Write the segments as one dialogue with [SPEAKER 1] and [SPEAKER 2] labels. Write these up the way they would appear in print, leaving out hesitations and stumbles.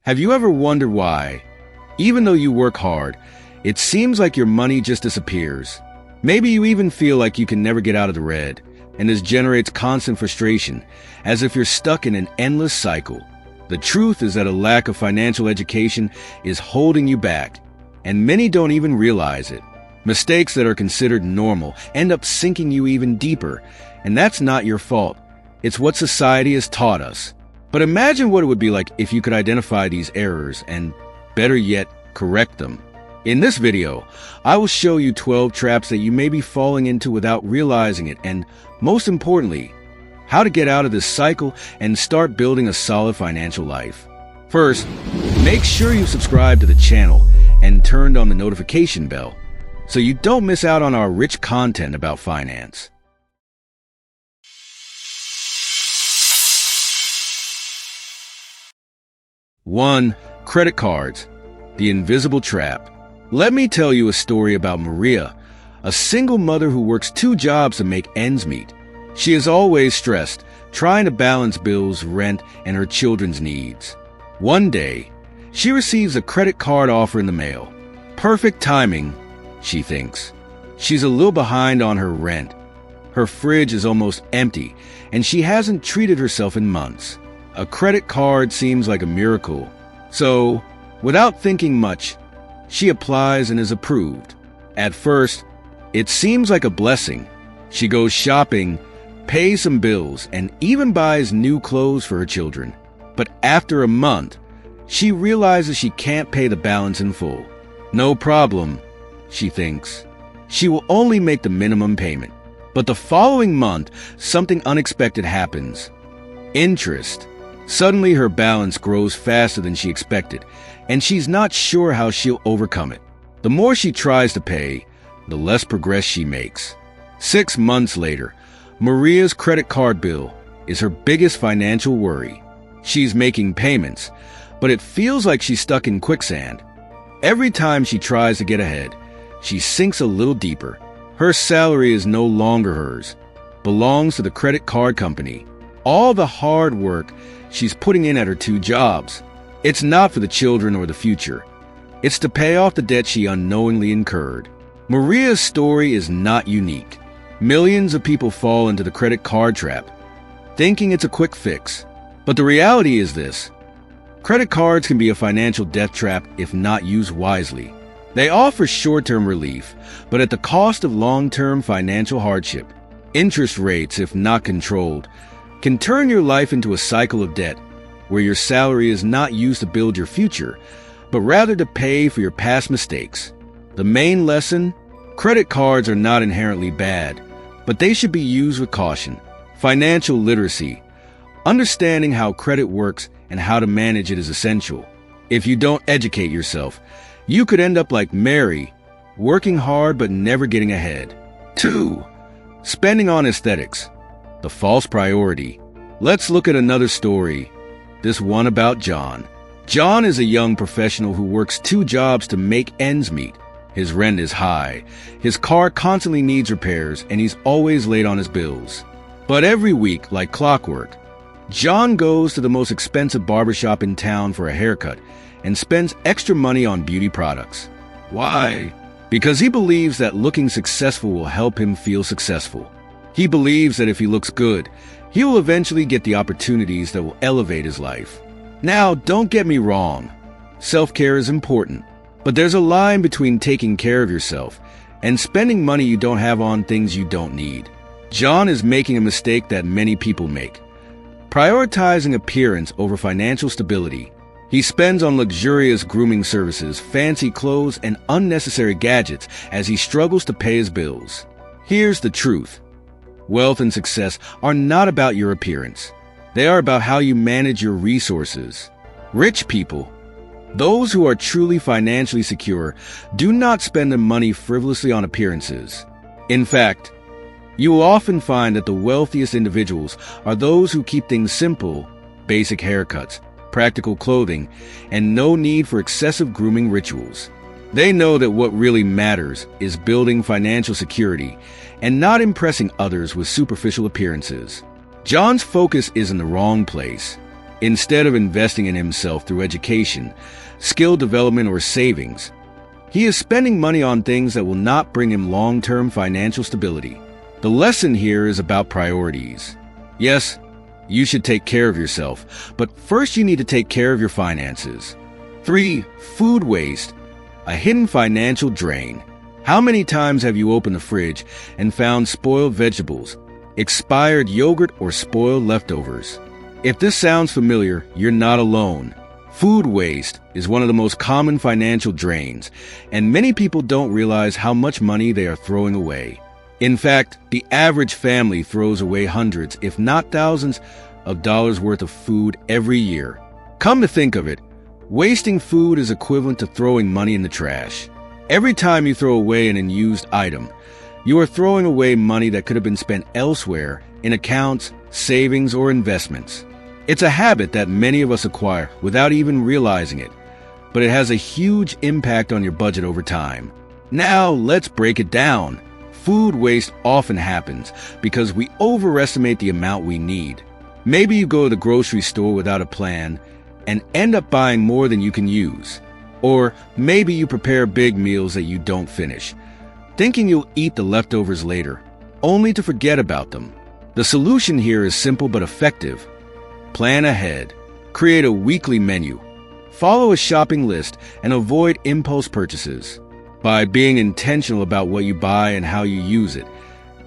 [SPEAKER 1] Have you ever wondered why, even though you work hard, it seems like your money just disappears? Maybe you even feel like you can never get out of the red, and this generates constant frustration, as if you're stuck in an endless cycle. The truth is that a lack of financial education is holding you back, and many don't even realize it. Mistakes that are considered normal end up sinking you even deeper, and that's not your fault. It's what society has taught us. But imagine what it would be like if you could identify these errors and, better yet, correct them. In this video, I will show you 12 traps that you may be falling into without realizing it, and, most importantly, how to get out of this cycle and start building a solid financial life. First, make sure you subscribe to the channel and turned on the notification bell so you don't miss out on our rich content about finance. 1. Credit cards. The invisible trap. Let me tell you a story about Maria, a single mother who works 2 jobs to make ends meet. She is always stressed, trying to balance bills, rent, and her children's needs. One day, she receives a credit card offer in the mail. Perfect timing, she thinks. She's a little behind on her rent. Her fridge is almost empty, and she hasn't treated herself in months. A credit card seems like a miracle. So, without thinking much, she applies and is approved. At first, it seems like a blessing. She goes shopping, pays some bills, and even buys new clothes for her children. But after a month, she realizes she can't pay the balance in full. No problem, she thinks. She will only make the minimum payment. But the following month, something unexpected happens. Interest. Suddenly, her balance grows faster than she expected, and she's not sure how she'll overcome it. The more she tries to pay, the less progress she makes. 6 months later, Maria's credit card bill is her biggest financial worry. She's making payments, but it feels like she's stuck in quicksand. Every time she tries to get ahead, she sinks a little deeper. Her salary is no longer hers, belongs to the credit card company. All the hard work she's putting in at her 2 jobs, it's not for the children or the future. It's to pay off the debt she unknowingly incurred. Maria's story is not unique. Millions of people fall into the credit card trap, thinking it's a quick fix. But the reality is this: credit cards can be a financial death trap if not used wisely. They offer short-term relief, but at the cost of long-term financial hardship. Interest rates, if not controlled, can turn your life into a cycle of debt, where your salary is not used to build your future, but rather to pay for your past mistakes. The main lesson: credit cards are not inherently bad, but they should be used with caution. Financial literacy. Understanding how credit works and how to manage it is essential. If you don't educate yourself, you could end up like Mary, working hard but never getting ahead. 2. Spending on aesthetics. The false priority. Let's look at another story, this one about John. John is a young professional who works 2 jobs to make ends meet. His rent is high, his car constantly needs repairs, and he's always late on his bills. But every week, like clockwork, John goes to the most expensive barbershop in town for a haircut and spends extra money on beauty products. Why? Because he believes that looking successful will help him feel successful. He believes that if he looks good, he will eventually get the opportunities that will elevate his life. Now, don't get me wrong. Self-care is important, but there's a line between taking care of yourself and spending money you don't have on things you don't need. John is making a mistake that many people make, prioritizing appearance over financial stability. He spends on luxurious grooming services, fancy clothes, and unnecessary gadgets as he struggles to pay his bills. Here's the truth. Wealth and success are not about your appearance. They are about how you manage your resources. Rich people, those who are truly financially secure, do not spend their money frivolously on appearances. In fact, you will often find that the wealthiest individuals are those who keep things simple: basic haircuts, practical clothing, and no need for excessive grooming rituals. They know that what really matters is building financial security and not impressing others with superficial appearances. John's focus is in the wrong place. instead of investing in himself through education, skill development, or savings. He is spending money on things that will not bring him long-term financial stability. The lesson here is about priorities. Yes, you should take care of yourself, but first you need to take care of your finances. 3. Food waste, a hidden financial drain. How many times have you opened the fridge and found spoiled vegetables, expired yogurt, or spoiled leftovers? If this sounds familiar, you're not alone. Food waste is one of the most common financial drains, and many people don't realize how much money they are throwing away. In fact, the average family throws away hundreds, if not thousands, of dollars worth of food every year. Come to think of it, wasting food is equivalent to throwing money in the trash. Every time you throw away an unused item, you are throwing away money that could have been spent elsewhere in accounts, savings, or investments. It's a habit that many of us acquire without even realizing it, but it has a huge impact on your budget over time. Now, let's break it down. Food waste often happens because we overestimate the amount we need. Maybe you go to the grocery store without a plan and end up buying more than you can use. Or maybe you prepare big meals that you don't finish, thinking you'll eat the leftovers later, only to forget about them. The solution here is simple but effective. Plan ahead. Create a weekly menu. Follow a shopping list and avoid impulse purchases. By being intentional about what you buy and how you use it,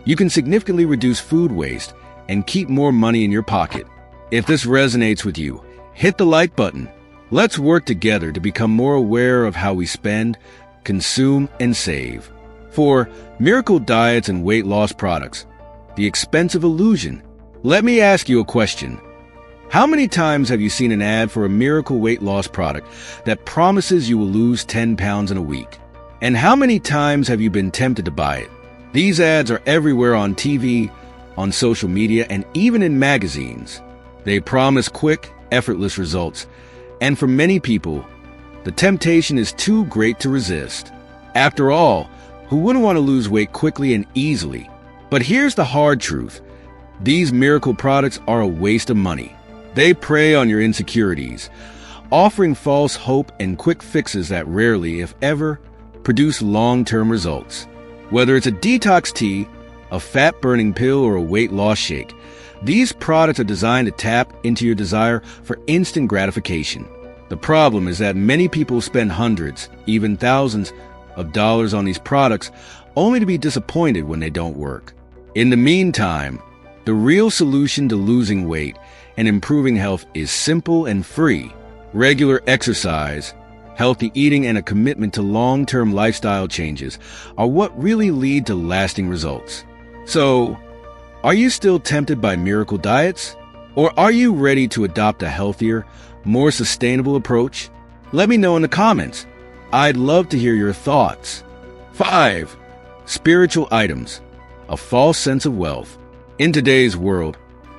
[SPEAKER 1] you can significantly reduce food waste and keep more money in your pocket. If this resonates with you, hit the like button. Let's work together to become more aware of how we spend, consume, and save. 4. Miracle diets and weight loss products. The expensive illusion. Let me ask you a question. How many times have you seen an ad for a miracle weight loss product that promises you will lose 10 pounds in a week? And how many times have you been tempted to buy it? These ads are everywhere on TV, on social media, and even in magazines. They promise quick, effortless results. And for many people, the temptation is too great to resist. After all, who wouldn't want to lose weight quickly and easily? But here's the hard truth. These miracle products are a waste of money. They prey on your insecurities, offering false hope and quick fixes that rarely, if ever, produce long-term results. Whether it's a detox tea, a fat-burning pill, or a weight loss shake, these products are designed to tap into your desire for instant gratification. The problem is that many people spend hundreds, even thousands, of dollars on these products only to be disappointed when they don't work. In the meantime, the real solution to losing weight and improving health is simple and free. Regular exercise, healthy eating, and a commitment to long-term lifestyle changes are what really lead to lasting results. So, are you still tempted by miracle diets? Or are you ready to adopt a healthier, more sustainable approach? Let me know in the comments. I'd love to hear your thoughts. 5. Spiritual items, a false sense of wealth. In today's world,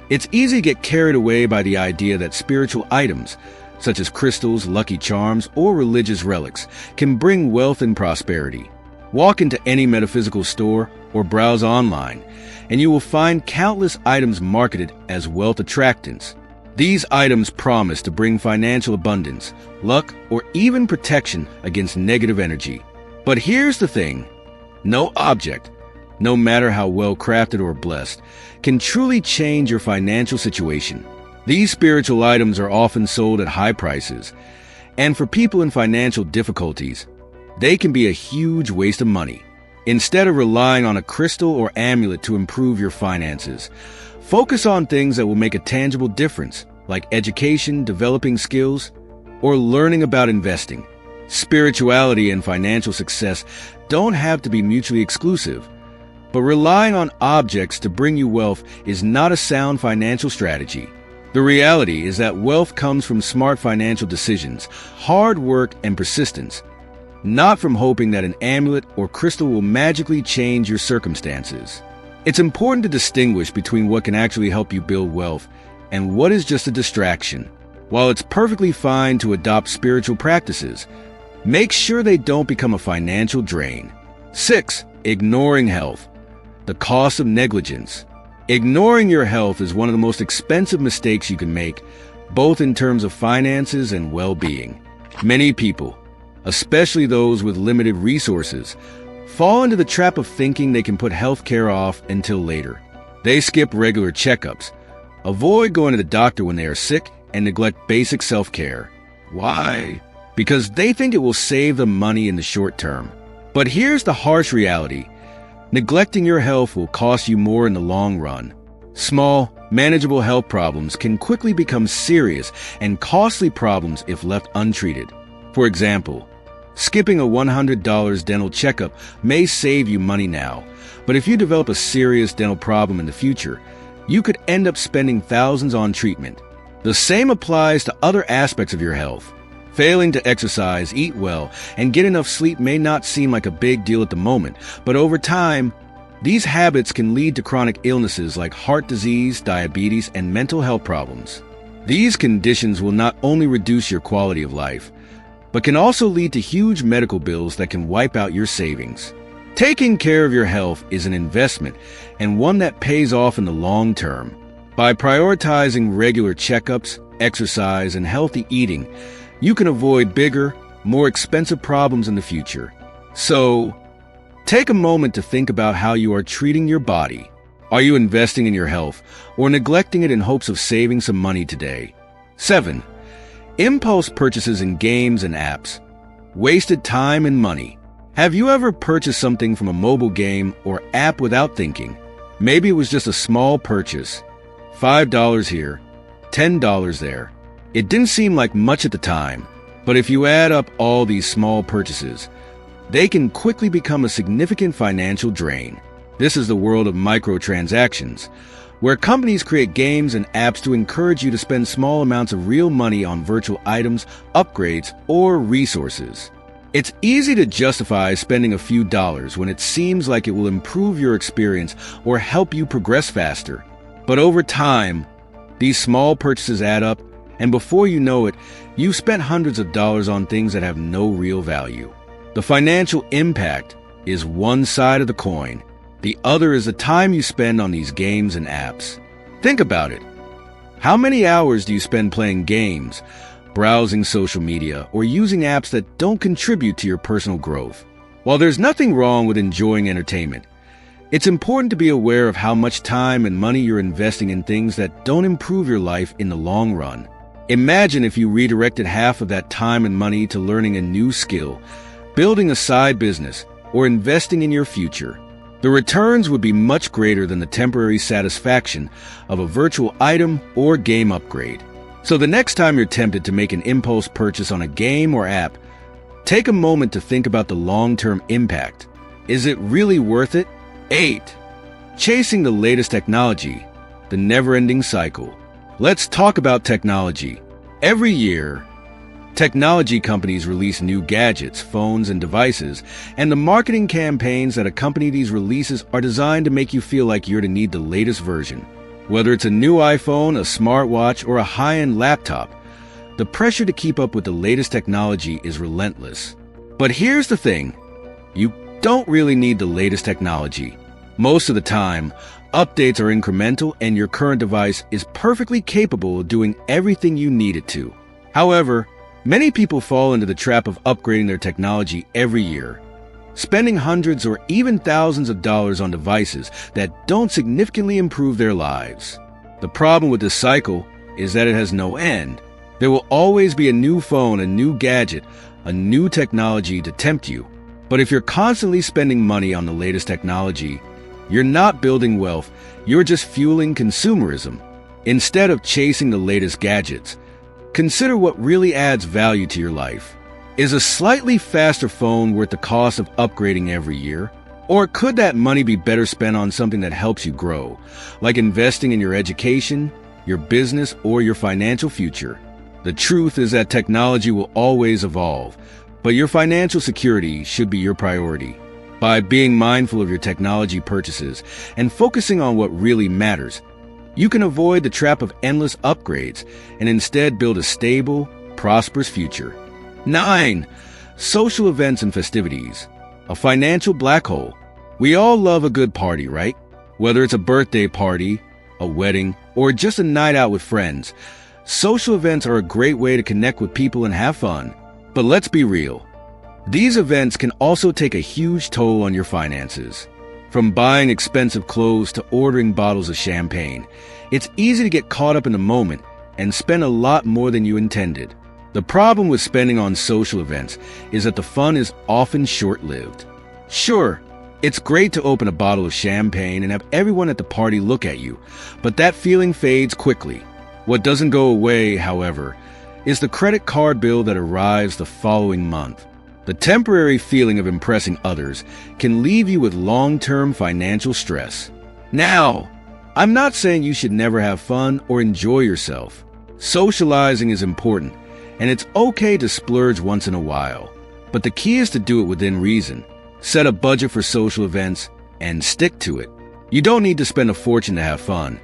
[SPEAKER 1] it's easy to get carried away by the idea that spiritual items, such as crystals, lucky charms, or religious relics, can bring wealth and prosperity. Walk into any metaphysical store or browse online, and you will find countless items marketed as wealth attractants. These items promise to bring financial abundance, luck, or even protection against negative energy. But here's the thing. No object, no matter how well crafted or blessed, can truly change your financial situation. These spiritual items are often sold at high prices, and for people in financial difficulties, they can be a huge waste of money. Instead of relying on a crystal or amulet to improve your finances, focus on things that will make a tangible difference, like education, developing skills, or learning about investing. Spirituality and financial success don't have to be mutually exclusive, but relying on objects to bring you wealth is not a sound financial strategy. The reality is that wealth comes from smart financial decisions, hard work, and persistence, not from hoping that an amulet or crystal will magically change your circumstances. It's important to distinguish between what can actually help you build wealth and what is just a distraction. While it's perfectly fine to adopt spiritual practices, make sure they don't become a financial drain. 6. Ignoring health. The cost of negligence. Ignoring your health is one of the most expensive mistakes you can make, both in terms of finances and well-being. Many people, especially those with limited resources, fall into the trap of thinking they can put health care off until later. They skip regular checkups, avoid going to the doctor when they are sick, and neglect basic self-care. Why? Because they think it will save them money in the short term. But here's the harsh reality. Neglecting your health will cost you more in the long run. Small, manageable health problems can quickly become serious and costly problems if left untreated. For example, skipping a $100 dental checkup may save you money now, but if you develop a serious dental problem in the future, you could end up spending thousands on treatment. The same applies to other aspects of your health. Failing to exercise, eat well, and get enough sleep may not seem like a big deal at the moment, but over time, these habits can lead to chronic illnesses like heart disease, diabetes, and mental health problems. These conditions will not only reduce your quality of life, but can also lead to huge medical bills that can wipe out your savings. Taking care of your health is an investment and one that pays off in the long term. By prioritizing regular checkups, exercise, and healthy eating, you can avoid bigger, more expensive problems in the future. So, take a moment to think about how you are treating your body. Are you investing in your health or neglecting it in hopes of saving some money today? 7. Impulse purchases in games and apps. Wasted time and money. Have you ever purchased something from a mobile game or app without thinking? Maybe it was just a small purchase. $5 here, $10 there. It didn't seem like much at the time, but if you add up all these small purchases, they can quickly become a significant financial drain. This is the world of microtransactions, where companies create games and apps to encourage you to spend small amounts of real money on virtual items, upgrades, or resources. It's easy to justify spending a few dollars when it seems like it will improve your experience or help you progress faster. But over time, these small purchases add up, and before you know it, you've spent hundreds of dollars on things that have no real value. The financial impact is one side of the coin. The other is the time you spend on these games and apps. Think about it. How many hours do you spend playing games, browsing social media, or using apps that don't contribute to your personal growth? While there's nothing wrong with enjoying entertainment, it's important to be aware of how much time and money you're investing in things that don't improve your life in the long run. Imagine if you redirected half of that time and money to learning a new skill, building a side business, or investing in your future. The returns would be much greater than the temporary satisfaction of a virtual item or game upgrade. So the next time you're tempted to make an impulse purchase on a game or app, take a moment to think about the long-term impact. Is it really worth it? 8. Chasing the latest technology, the never-ending cycle. Let's talk about technology. Every year, technology companies release new gadgets, phones, and devices, and the marketing campaigns that accompany these releases are designed to make you feel like you're to need the latest version. Whether it's a new iPhone, a smartwatch, or a high-end laptop, the pressure to keep up with the latest technology is relentless. But here's the thing. You don't really need the latest technology. Most of the time, updates are incremental and your current device is perfectly capable of doing everything you need it to. However, many people fall into the trap of upgrading their technology every year, spending hundreds or even thousands of dollars on devices that don't significantly improve their lives. The problem with this cycle is that it has no end. There will always be a new phone, a new gadget, a new technology to tempt you. But if you're constantly spending money on the latest technology, you're not building wealth, you're just fueling consumerism. Instead of chasing the latest gadgets, consider what really adds value to your life. Is a slightly faster phone worth the cost of upgrading every year? Or could that money be better spent on something that helps you grow, like investing in your education, your business, or your financial future? The truth is that technology will always evolve, but your financial security should be your priority. By being mindful of your technology purchases and focusing on what really matters, you can avoid the trap of endless upgrades and instead build a stable, prosperous future. 9. Social events and festivities. A financial black hole. We all love a good party, right? Whether it's a birthday party, a wedding, or just a night out with friends, Social events are a great way to connect with people and have fun. But let's be real. These events can also take a huge toll on your finances. From buying expensive clothes to ordering bottles of champagne, it's easy to get caught up in the moment and spend a lot more than you intended. The problem with spending on social events is that the fun is often short-lived. Sure, it's great to open a bottle of champagne and have everyone at the party look at you, but that feeling fades quickly. What doesn't go away, however, is the credit card bill that arrives the following month. The temporary feeling of impressing others can leave you with long-term financial stress. Now, I'm not saying you should never have fun or enjoy yourself. Socializing is important, and it's okay to splurge once in a while. But the key is to do it within reason. Set a budget for social events and stick to it. You don't need to spend a fortune to have fun,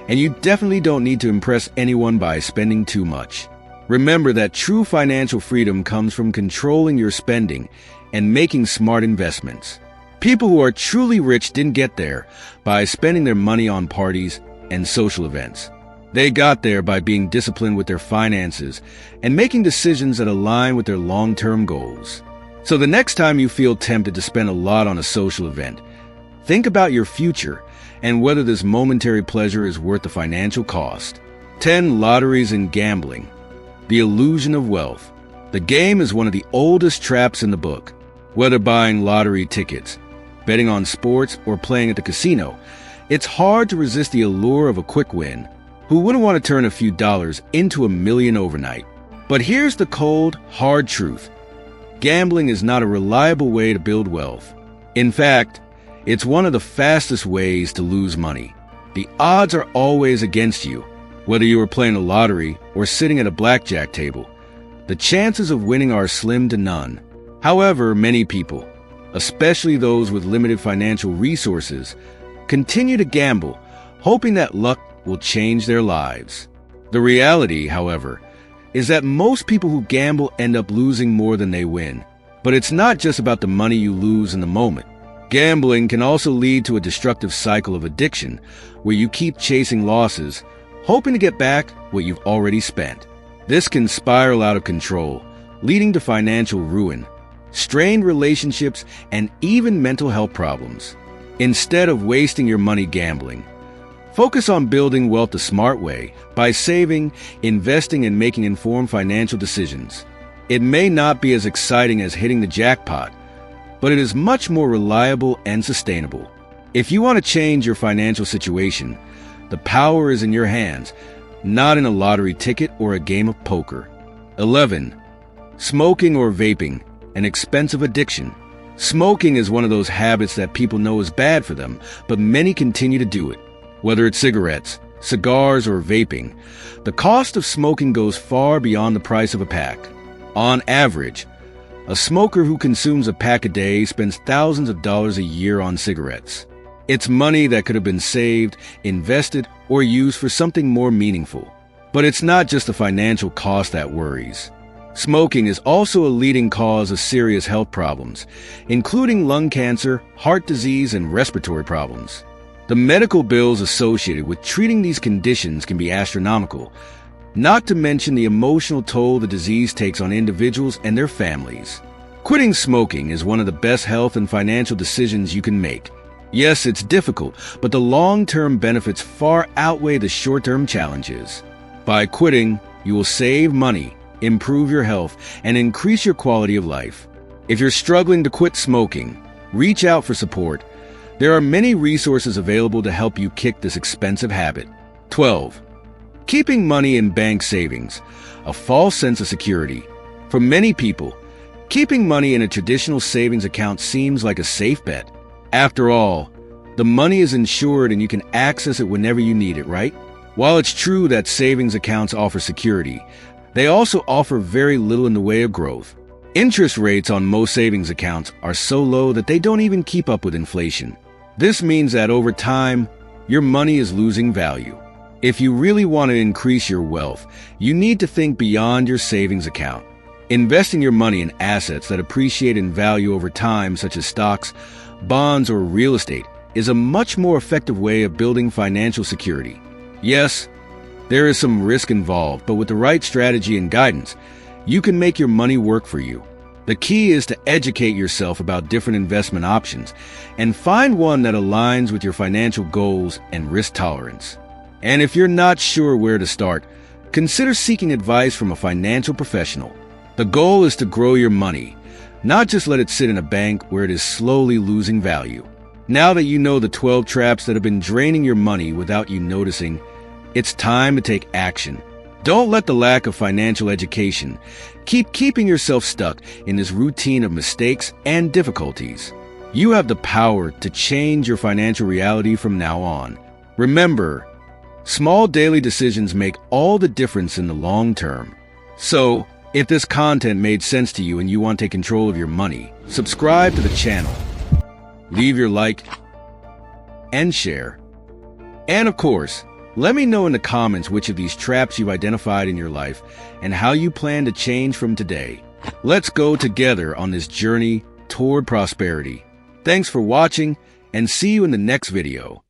[SPEAKER 1] and you definitely don't need to impress anyone by spending too much. Remember that true financial freedom comes from controlling your spending and making smart investments. People who are truly rich didn't get there by spending their money on parties and social events. They got there by being disciplined with their finances and making decisions that align with their long-term goals. So the next time you feel tempted to spend a lot on a social event, think about your future and whether this momentary pleasure is worth the financial cost. 10 Lotteries and gambling. The illusion of wealth. The game is one of the oldest traps in the book. Whether buying lottery tickets, betting on sports, or playing at the casino, it's hard to resist the allure of a quick win. Who wouldn't want to turn a few dollars into $1 million overnight? But here's the cold, hard truth. Gambling is not a reliable way to build wealth. In fact, it's one of the fastest ways to lose money. The odds are always against you. Whether you are playing a lottery or sitting at a blackjack table, the chances of winning are slim to none. However, many people, especially those with limited financial resources, continue to gamble, hoping that luck will change their lives. The reality, however, is that most people who gamble end up losing more than they win. But it's not just about the money you lose in the moment. Gambling can also lead to a destructive cycle of addiction, where you keep chasing losses, hoping to get back what you've already spent. This can spiral out of control, leading to financial ruin, strained relationships, and even mental health problems. Instead of wasting your money gambling, focus on building wealth the smart way by saving, investing, and making informed financial decisions. It may not be as exciting as hitting the jackpot, but it is much more reliable and sustainable. If you want to change your financial situation, the power is in your hands, not in a lottery ticket or a game of poker. 11. Smoking or vaping, an expensive addiction. Smoking is one of those habits that people know is bad for them, but many continue to do it. Whether it's cigarettes, cigars, or vaping, the cost of smoking goes far beyond the price of a pack. On average, a smoker who consumes a pack a day spends thousands of dollars a year on cigarettes. It's money that could have been saved, invested, or used for something more meaningful. But it's not just the financial cost that worries. Smoking is also a leading cause of serious health problems, including lung cancer, heart disease, and respiratory problems. The medical bills associated with treating these conditions can be astronomical, not to mention the emotional toll the disease takes on individuals and their families. Quitting smoking is one of the best health and financial decisions you can make. Yes, it's difficult, but the long-term benefits far outweigh the short-term challenges. By quitting, you will save money, improve your health, and increase your quality of life. If you're struggling to quit smoking, reach out for support. There are many resources available to help you kick this expensive habit. 12. Keeping money in bank savings, a false sense of security. For many people, keeping money in a traditional savings account seems like a safe bet. After all, the money is insured and you can access it whenever you need it, right? While it's true that savings accounts offer security, they also offer very little in the way of growth. Interest rates on most savings accounts are so low that they don't even keep up with inflation. This means that over time, your money is losing value. If you really want to increase your wealth, you need to think beyond your savings account. Investing your money in assets that appreciate in value over time, such as stocks, bonds, or real estate, is a much more effective way of building financial security. Yes, There is some risk involved, but with the right strategy and guidance, you can make your money work for you. The key is to educate yourself about different investment options and find one that aligns with your financial goals and risk tolerance. And if you're not sure where to start, consider seeking advice from a financial professional. The goal is to grow your money, not just let it sit in a bank where it is slowly losing value. Now that you know the 12 traps that have been draining your money without you noticing, it's time to take action. Don't let the lack of financial education keeping yourself stuck in this routine of mistakes and difficulties. You have the power to change your financial reality from now on. Remember, small daily decisions make all the difference in the long term. So, if this content made sense to you and you want to take control of your money, subscribe to the channel, leave your like, and share. And of course, let me know in the comments which of these traps you've identified in your life and how you plan to change from today. Let's go together on this journey toward prosperity. Thanks for watching, and see you in the next video.